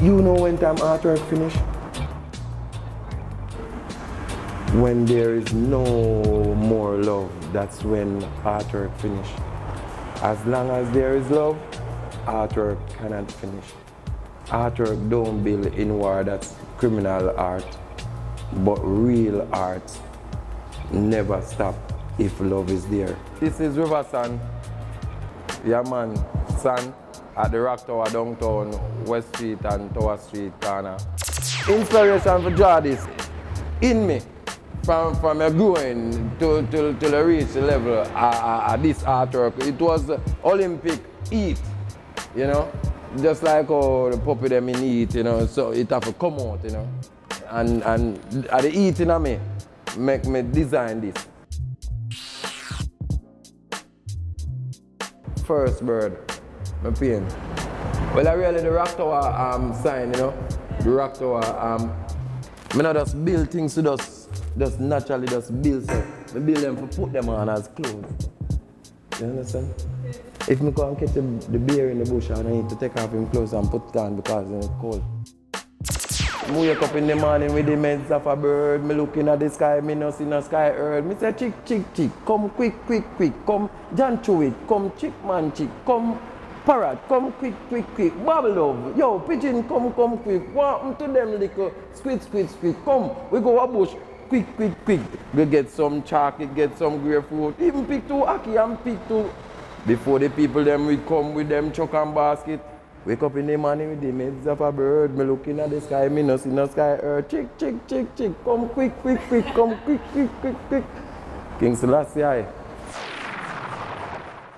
You know when time artwork finish? When there is no more love, that's when artwork finish. As long as there is love, artwork cannot finish. Artwork don't build in war, that's criminal art. But real art never stop if love is there. This is River Sun. Yeah man, Sun at the Roktowa downtown, West Street and Tower Street corner. Inspiration for draw this in me. From growing till I reach the level of this artwork. It was Olympic heat, you know? Just like how the puppy them in heat, you know, so it have to come out, you know? And at the heat in me, make me design this. First bird, my paint. Well, I really the Roktowa sign, you know? The Roktowa, I not just build things to just naturally just build so. I build them to put them on as clothes. You understand? If I go and catch the bear in the bush and I need to take off his clothes and put it on because it's cold. I wake up in the morning with the meds of a bird, me looking at the sky, me no see no sky earth. Me say chick, chick, chick, come quick, quick, quick, come John Chewit, come chick man chick, come parrot, come quick, quick, quick, babble love, yo, pigeon, come quick, what to them little squid, squid, squid, come, we go a bush. Quick, quick, quick. We get some chocolate, get some grapefruit. Even pick two ackee and pick two. Before the people them we come with them chuck and basket. Wake up in the morning with the meds of a bird. Me looking at the sky, me no see no sky earth. Chick, chick, chick, chick. Come quick, quick, quick. Come quick, quick, quick, quick. King Selassie.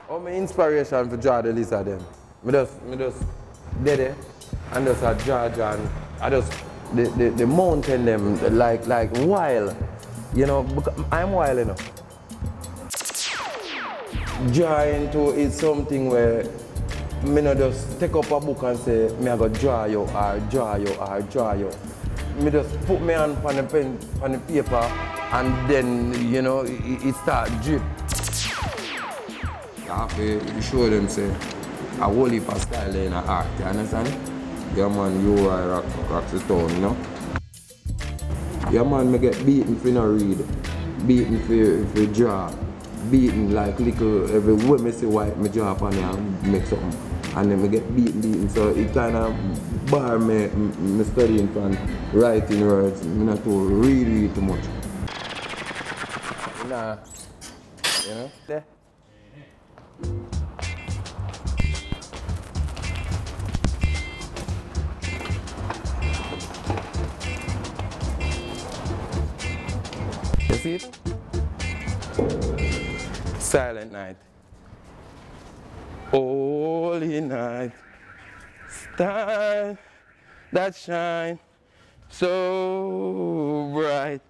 Oh, my inspiration for draw the lizard them. Me just dead there and just a draw and I just the mountain them like wild, you know, I'm wild enough. Drawing to is something where me not just take up a book and say me I go draw you or draw you or draw you. Me just put my hand on the pen on the paper and then you know it start drip. You have to show them say a whole heap of style in art, you understand? Yeah man, you are rocks the town, you know? Yeah man, me get beaten for no read, beaten for draw, beaten like little, every way me see white, me draw upon it and make something. And then me get beaten, so it kind of bar me studying from writing words, me not to read too much. Nah, you know? There. You see it? Silent night. Holy night. Star that shine so bright.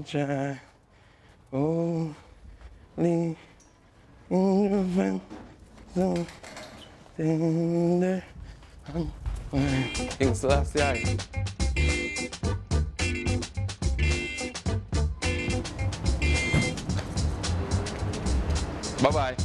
Try only in your tender. King Selassie. Bye-bye.